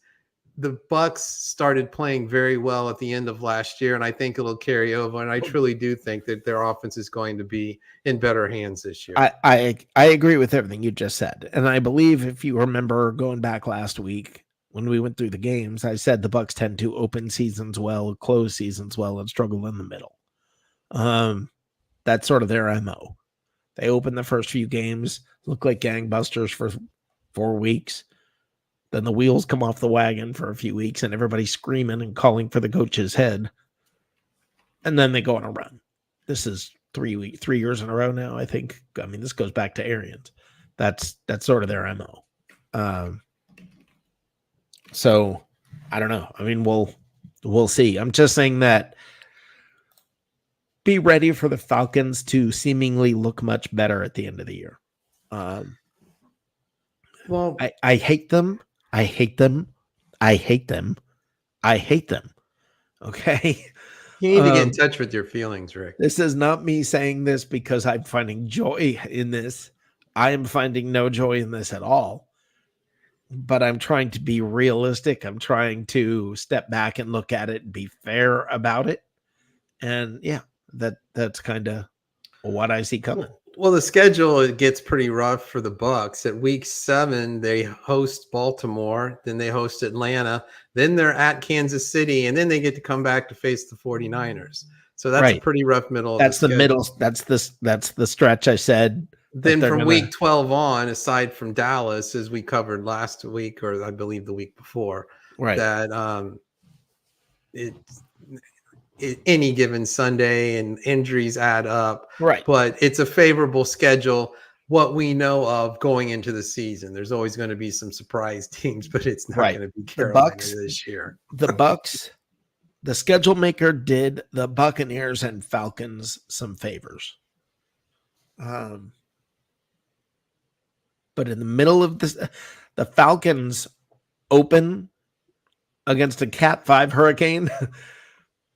Speaker 4: The Bucs started playing very well at the end of last year, and I think it'll carry over. And I truly do think that their offense is going to be in better hands this year.
Speaker 1: I agree with everything you just said. And I believe if you remember going back last week when we went through the games, I said the Bucs tend to open seasons well, close seasons well, and struggle in the middle. That's sort of their MO. They open the first few games, look like gangbusters for 4 weeks. Then the wheels come off the wagon for a few weeks and everybody's screaming and calling for the coach's head. And then they go on a run. This is 3 years in a row now, I think. I mean, this goes back to Arians. That's sort of their MO. So I don't know. I mean, we'll see. I'm just saying that be ready for the Falcons to seemingly look much better at the end of the year.
Speaker 4: Well,
Speaker 1: I hate them. I hate them. I hate them. I hate them. Okay.
Speaker 4: you need to get in touch with your feelings, Rick.
Speaker 1: This is not me saying this because I'm finding joy in this. I am finding no joy in this at all. But I'm trying to be realistic. I'm trying to step back and look at it and be fair about it. And yeah, that's kind of what I see coming.
Speaker 4: Well, the schedule, it gets pretty rough for the Bucs. At week 7, they host Baltimore, then they host Atlanta, then they're at Kansas City, and then they get to come back to face the 49ers. So that's a pretty rough middle.
Speaker 1: That's the middle. That's the stretch I said.
Speaker 4: Then from week 12 on, aside from Dallas, as we covered last week, or I believe the week before,
Speaker 1: right,
Speaker 4: that any given Sunday and injuries add up.
Speaker 1: Right.
Speaker 4: But it's a favorable schedule. What we know of going into the season, there's always going to be some surprise teams, but it's not going to be Carolina this year.
Speaker 1: The Bucs, the schedule maker did the Buccaneers and Falcons some favors. But in the middle of this, the Falcons open against a Cat 5 hurricane.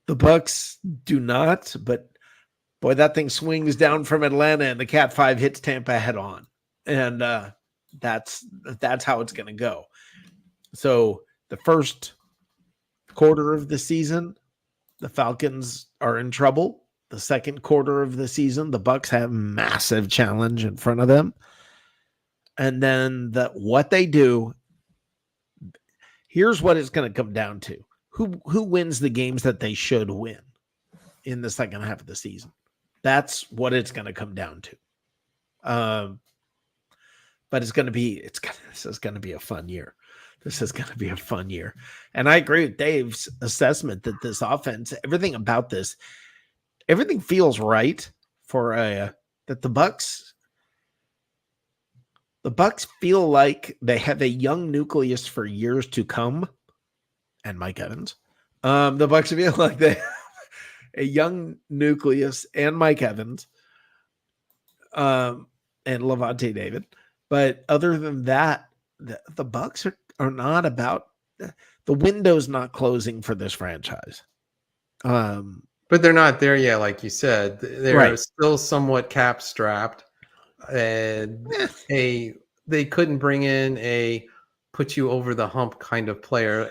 Speaker 1: The Bucs do not, but boy, that thing swings down from Atlanta and the Cat 5 hits Tampa head on. And that's how it's going to go. So the first quarter of the season, the Falcons are in trouble. The second quarter of the season, the Bucs have a massive challenge in front of them. And then what they do, here's what it's going to come down to. Who wins the games that they should win in the second half of the season? That's what it's going to come down to. But this is going to be a fun year. This is going to be a fun year. And I agree with Dave's assessment that this offense, everything about this, everything feels right for that the Bucs feel like they have a young nucleus for years to come. And Mike Evans. The Bucs feel like they have a young nucleus and Mike Evans. And Levante David. But other than that, the Bucs are not about the window's not closing for this franchise.
Speaker 4: But they're not there yet, like you said. They're still somewhat cap strapped. And they couldn't bring in a put you over the hump kind of player.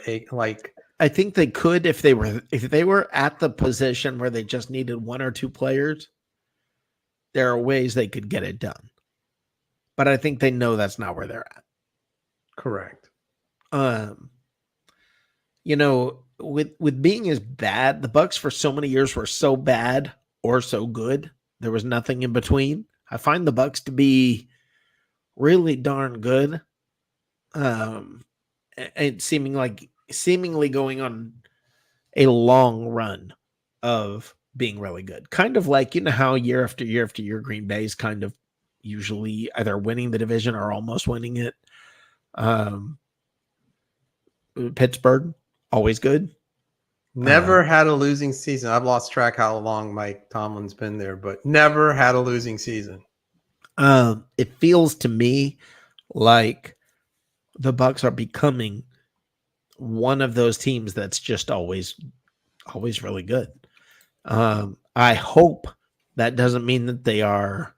Speaker 1: I think they could if they were at the position where they just needed one or two players. There are ways they could get it done, but I think they know that's not where they're at.
Speaker 4: Correct.
Speaker 1: with being as bad, the Bucs for so many years were so bad or so good. There was nothing in between. I find the Bucs to be really darn good. And seemingly going on a long run of being really good. Kind of like, how year after year after year, Green Bay's kind of usually either winning the division or almost winning it. Pittsburgh, always good.
Speaker 4: Never had a losing season. I've lost track how long Mike Tomlin's been there, but never had a losing season.
Speaker 1: It feels to me like the Bucs are becoming one of those teams that's just always really good. I hope that doesn't mean that they are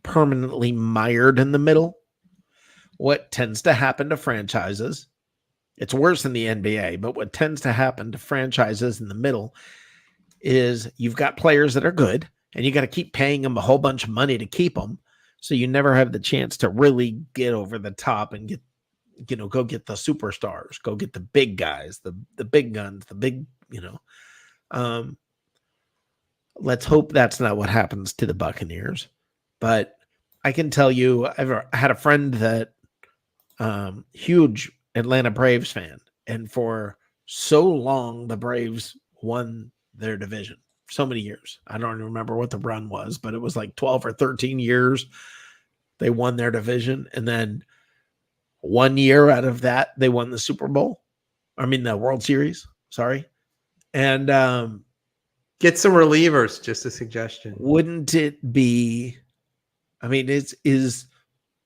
Speaker 1: permanently mired in the middle. What tends to happen to franchises, it's worse in the NBA, but what tends to happen to franchises in the middle is you've got players that are good and you got to keep paying them a whole bunch of money to keep them. So you never have the chance to really get over the top and go get the superstars, go get the big guys, the big guns, the big, let's hope that's not what happens to the Buccaneers. But I can tell you, I had a friend that huge Atlanta Braves fan, and for so long the Braves won their division. So many years. I don't remember what the run was, but it was like 12 or 13 years they won their division. And then 1 year out of that, they won the Super Bowl. I mean, the World Series. Sorry. And
Speaker 4: get some relievers, just a suggestion.
Speaker 1: Wouldn't it be, I mean,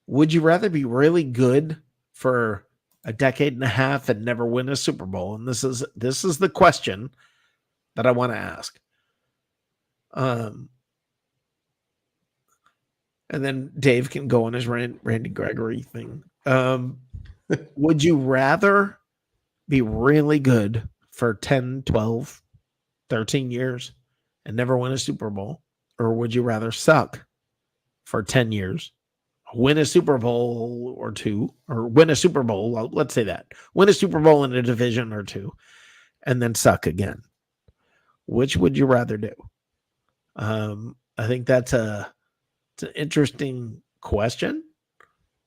Speaker 1: would you rather be really good for a decade and a half and never win a Super Bowl? And this is the question that I want to ask. And then Dave can go on his Randy Gregory thing. Would you rather be really good for 10, 12, 13 years and never win a Super Bowl? Or would you rather suck for 10 years, win a Super Bowl or two, or win a Super Bowl, let's say that, win a Super Bowl in a division or two, and then suck again? Which would you rather do? I think it's an interesting question.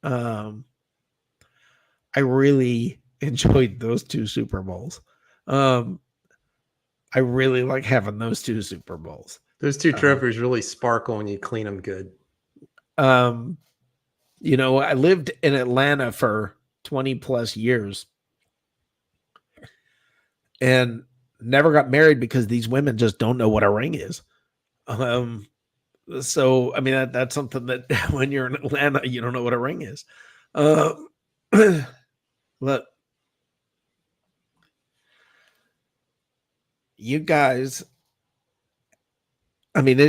Speaker 1: I really enjoyed those two Super Bowls. I really like having those two Super Bowls.
Speaker 4: Those two trophies really sparkle when you clean them good.
Speaker 1: I lived in Atlanta for 20 plus years and never got married because these women just don't know what a ring is. So, I mean, that's something that when you're in Atlanta, you don't know what a ring is. Look, you guys, I mean,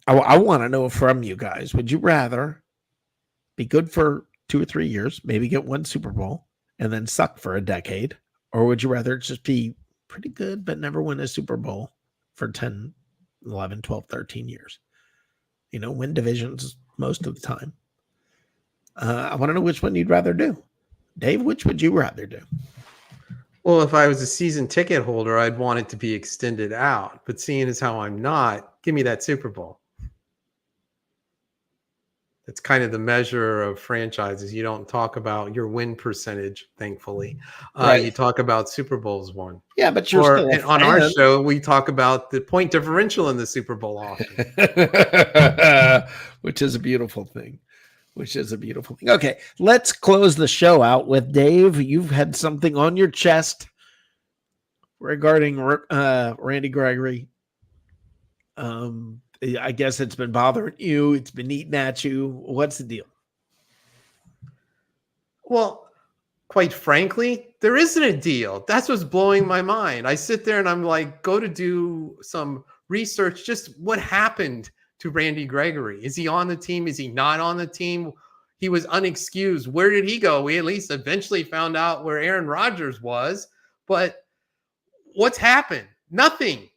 Speaker 1: I want to know from you guys, would you rather be good for 2 or 3 years, maybe get one Super Bowl, and then suck for a decade? Or would you rather just be pretty good, but never win a Super Bowl for 10, 11, 12, 13 years? Win divisions most of the time. I want to know which one you'd rather do. Dave, which would you rather do?
Speaker 4: Well, if I was a season ticket holder, I'd want it to be extended out. But seeing as how I'm not, give me that Super Bowl. That's kind of the measure of franchises. You don't talk about your win percentage, thankfully.
Speaker 1: Right.
Speaker 4: You talk about Super Bowls won.
Speaker 1: Yeah, but you're still a fan.
Speaker 4: On our show, we talk about the point differential in the Super Bowl often.
Speaker 1: Which is a beautiful thing. Okay, let's close the show out with Dave. You've had something on your chest regarding Randy Gregory. I guess it's been bothering you. It's been eating at you. What's the deal?
Speaker 4: Well, quite frankly, there isn't a deal. That's what's blowing my mind. I sit there and I'm like, go to do some research. Just what happened to Randy Gregory? Is he on the team? Is he not on the team? He was unexcused. Where did he go? We at least eventually found out where Aaron Rodgers was. But what's happened? Nothing.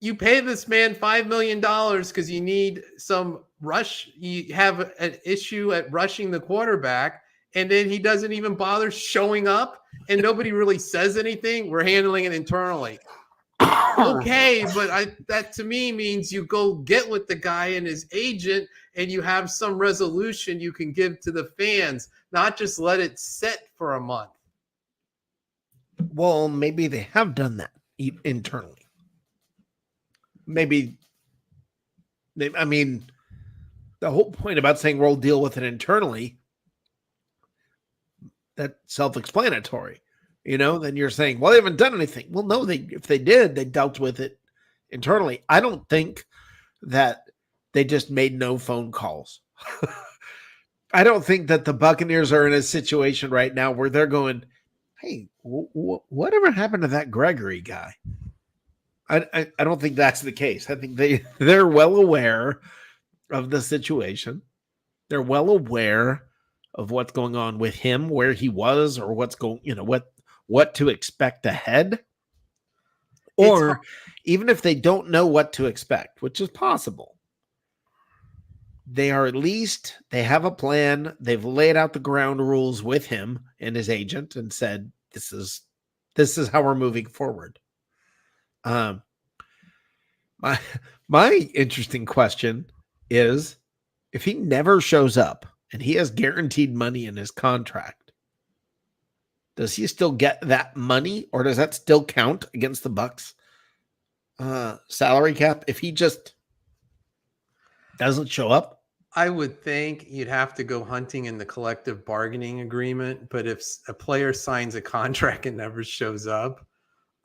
Speaker 4: You pay this man $5 million because you need some rush. You have an issue at rushing the quarterback, and then he doesn't even bother showing up, and nobody really says anything. We're handling it internally. Okay, but that to me means you go get with the guy and his agent, and you have some resolution you can give to the fans, not just let it sit for a month.
Speaker 1: Well, maybe they have done that internally. Maybe I mean, the whole point about saying we'll deal with it internally, that's self-explanatory. Then you're saying, well, they haven't done anything. Well, no, if they did, they dealt with it internally. I don't think that they just made no phone calls. I don't think that the Buccaneers are in a situation right now where they're going, hey, whatever happened to that Gregory guy? I don't think that's the case. I think they're well aware of the situation. They're well aware of what's going on with him, where he was, or what's going, what to expect ahead. Or even if they don't know what to expect, which is possible, they are at least, they have a plan. They've laid out the ground rules with him and his agent and said, this is how we're moving forward. My interesting question is, if he never shows up and he has guaranteed money in his contract, does he still get that money, or does that still count against the Bucs salary cap if he just doesn't show up?
Speaker 4: I would think you'd have to go hunting in the collective bargaining agreement, but if a player signs a contract and never shows up,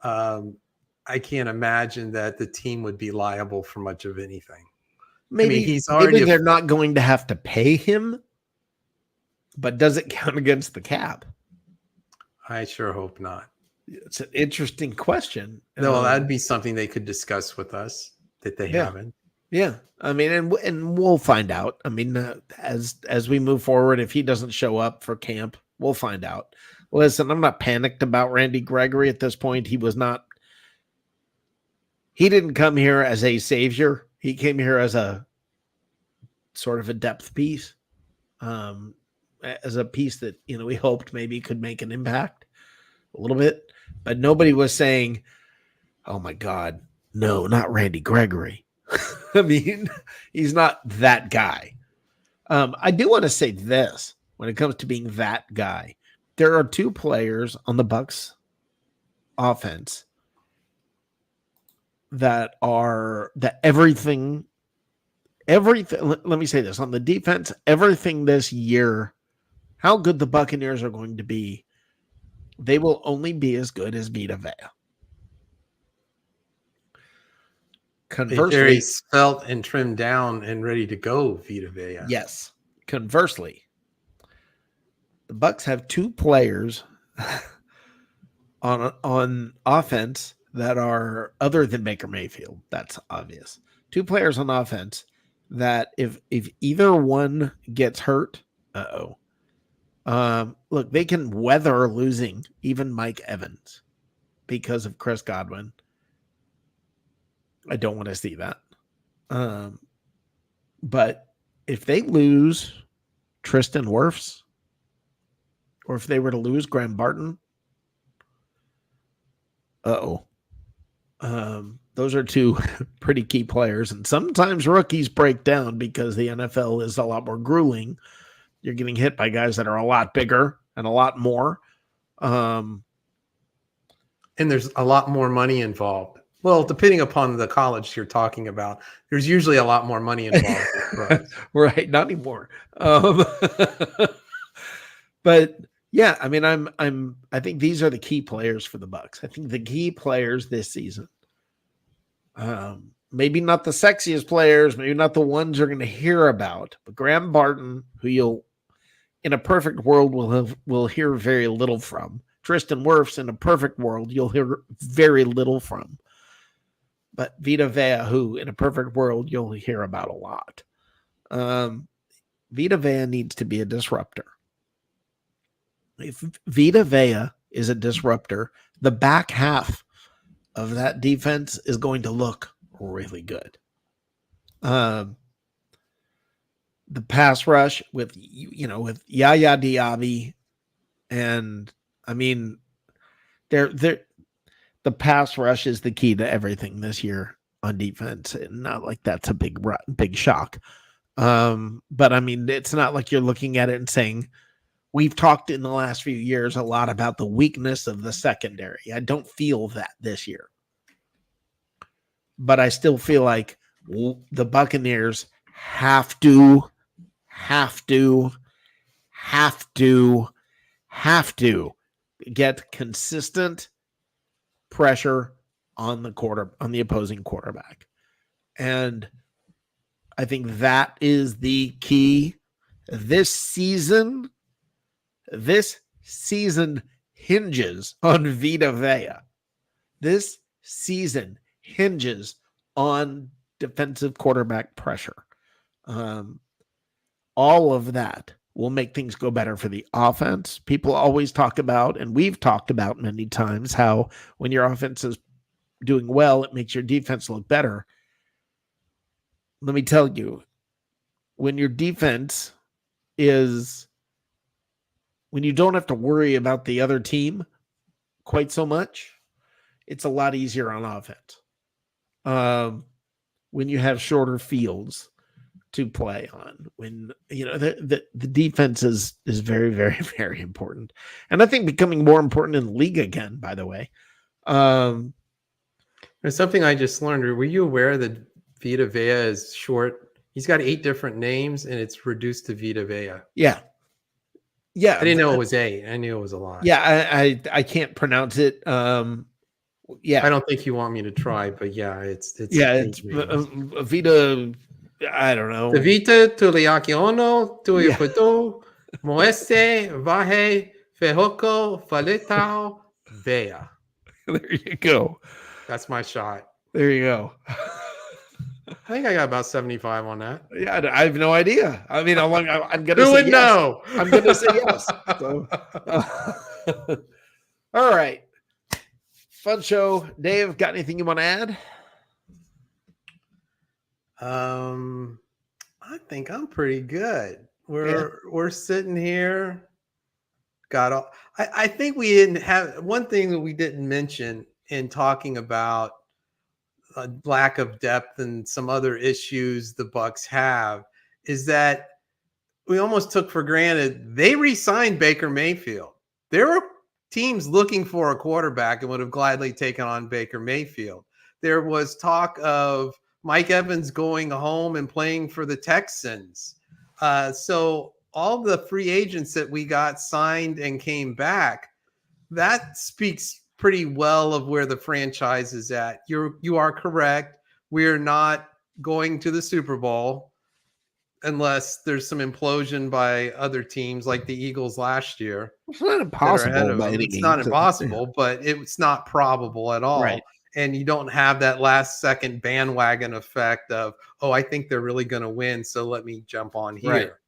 Speaker 4: I can't imagine that the team would be liable for much of anything.
Speaker 1: Maybe they're not going to have to pay him, but does it count against the cap?
Speaker 4: I sure hope not.
Speaker 1: It's an interesting question.
Speaker 4: No, that'd be something they could discuss with us that they haven't.
Speaker 1: Yeah, I mean, and we'll find out. I mean, as we move forward, if he doesn't show up for camp, we'll find out. Listen, I'm not panicked about Randy Gregory at this point. He didn't come here as a savior. He came here as a sort of a depth piece, as a piece that, we hoped maybe could make an impact a little bit, but nobody was saying, oh my God, no, not Randy Gregory. I mean, he's not that guy. I do want to say this when it comes to being that guy. There are two players on the Bucs offense that everything, let me say this, on the defense, everything this year, how good the Buccaneers are going to be, they will only be as good as Vita Vea. Conversely,
Speaker 4: very spelt and trimmed down and ready to go, Vita Vea.
Speaker 1: Yes. Conversely, the Bucs have two players on offense that are other than Baker Mayfield. That's obvious. Two players on offense that if either one gets hurt, look, they can weather losing even Mike Evans because of Chris Godwin. I don't want to see that. But if they lose Tristan Wirfs, or if they were to lose Graham Barton, those are two pretty key players. And sometimes rookies break down because the NFL is a lot more grueling. You're getting hit by guys that are a lot bigger and a lot more.
Speaker 4: And there's a lot more money involved. Well, depending upon the college you're talking about, there's usually a lot more money involved.
Speaker 1: Right. Not anymore. But yeah, I mean, I think these are the key players for the Bucs. I think the key players this season, maybe not the sexiest players, maybe not the ones you're going to hear about, but Graham Barton, who you'll, in a perfect world, will hear very little from. Tristan Wirfs, in a perfect world, you'll hear very little from. But Vita Vea, who in a perfect world you'll hear about a lot. Vita Vea needs to be a disruptor. If Vita Vea is a disruptor, the back half of that defense is going to look really good. the pass rush with with Yaya Diaby, and I mean, they're the pass rush is the key to everything this year on defense. And not like that's a big shock. But I mean, it's not like you're looking at it and saying, we've talked in the last few years a lot about the weakness of the secondary. I don't feel that this year. But I still feel like the Buccaneers have to get consistent pressure on the opposing quarterback. And I think that is the key. This season hinges on Vita Vea. This season hinges on defensive quarterback pressure. All of that will make things go better for the offense. People always talk about, and we've talked about many times, how when your offense is doing well, it makes your defense look better. Let me tell you, when your defense is, when you don't have to worry about the other team quite so much, it's a lot easier on offense. When you have shorter fields to play on, when the defense is very, very, very important, and I think becoming more important in the league again. By the way,
Speaker 4: there's something I just learned. Were you aware that Vita Vea is short? He's got 8 different names, and it's reduced to Vita Vea.
Speaker 1: Yeah.
Speaker 4: I didn't know it was 8. I knew it was a lot.
Speaker 1: Yeah, I can't pronounce it. Yeah,
Speaker 4: I don't think you want me to try, but yeah, it's
Speaker 1: Vita. I don't know.
Speaker 4: The Vita Tuliakiono Tuiputu Moeste Vahe Fehoko Faletao Vea.
Speaker 1: There you go.
Speaker 4: That's my shot.
Speaker 1: There you go.
Speaker 4: I think I got about 75 on that.
Speaker 1: Yeah, I have no idea. I mean, I'm going to
Speaker 4: say
Speaker 1: yes.
Speaker 4: No.
Speaker 1: I'm going to say yes. So, all right. Fun show. Dave, got anything you want to add?
Speaker 4: I think I'm pretty good. We're sitting here. I think we didn't have one thing that we didn't mention in talking about a lack of depth and some other issues the Bucs have is that we almost took for granted they re-signed Baker Mayfield. There were teams looking for a quarterback and would have gladly taken on Baker Mayfield. There was talk of Mike Evans going home and playing for the Texans. So all the free agents that we got signed and came back, that speaks pretty well of where the franchise is at. You are correct. We're not going to the Super Bowl unless there's some implosion by other teams like the Eagles last year.
Speaker 1: It's not impossible.
Speaker 4: It's not impossible, but it's not probable at all.
Speaker 1: Right.
Speaker 4: And you don't have that last second bandwagon effect of, oh, I think they're really going to win, so let me jump on here.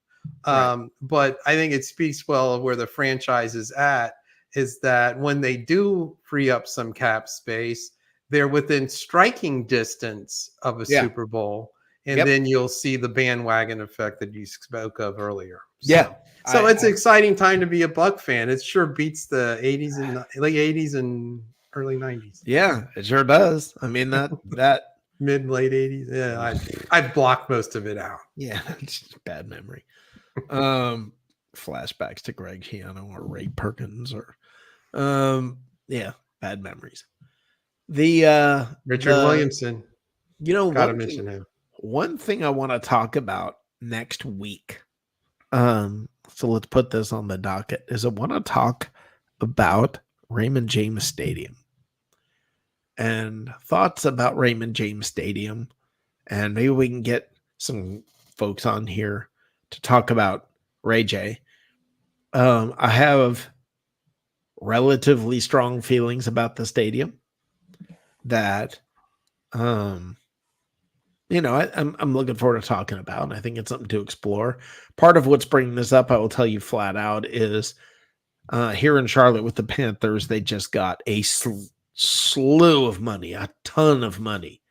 Speaker 4: Right. But I think it speaks well of where the franchise is at, is that when they do free up some cap space, they're within striking distance of a Super Bowl. And then you'll see the bandwagon effect that you spoke of earlier. So it's an exciting time to be a Buck fan. It sure beats the 80s and late 80s and early 90s.
Speaker 1: Yeah, it sure does. I mean, that
Speaker 4: mid late 80s. Yeah, I blocked most of it out.
Speaker 1: Yeah, it's just bad memory. Flashbacks to Greg Schiano or Ray Perkins or bad memories. The
Speaker 4: Richard Williamson.
Speaker 1: Gotta
Speaker 4: mention him.
Speaker 1: One thing I want to talk about next week. So let's put this on the docket. Is I want to talk about Raymond James Stadium and thoughts about Raymond James Stadium. And maybe we can get some folks on here to talk about Ray J. I have relatively strong feelings about the stadium that, I'm looking forward to talking about, and I think it's something to explore. Part of what's bringing this up, I will tell you flat out, is here in Charlotte with the Panthers, they just got a slew of money, a ton of money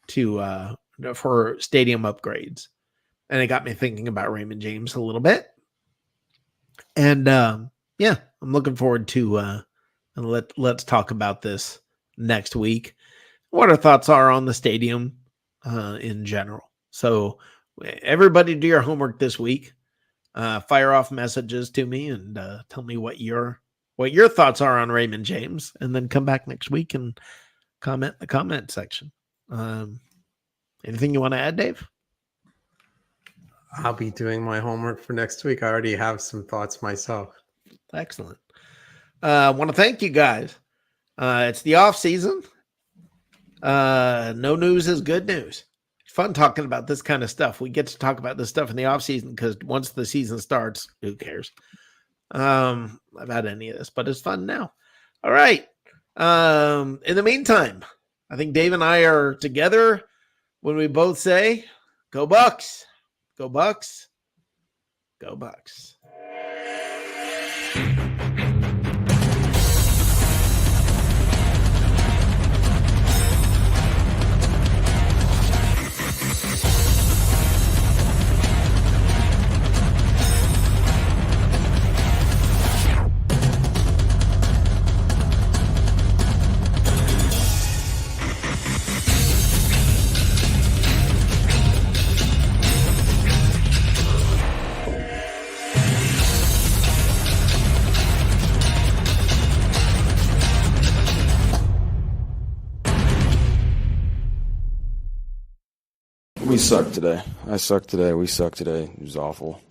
Speaker 1: for stadium upgrades. And it got me thinking about Raymond James a little bit. And yeah, I'm looking forward to and let's talk about this next week. What our thoughts are on the stadium in general. So everybody do your homework this week. Fire off messages to me and tell me what your thoughts are on Raymond James, and then come back next week and comment in the comment section. Anything you want to add, Dave?
Speaker 4: I'll be doing my homework for next week. I already have some thoughts myself.
Speaker 1: Excellent. I want to thank you guys. It's the off season. No news is good news. It's fun talking about this kind of stuff. We get to talk about this stuff in the off season because once the season starts, who cares about any of this? But it's fun now. All right. In the meantime, I think Dave and I are together when we both say, "Go Bucs, go Bucs, go Bucs."
Speaker 5: We sucked today. I sucked today. We sucked today. It was awful.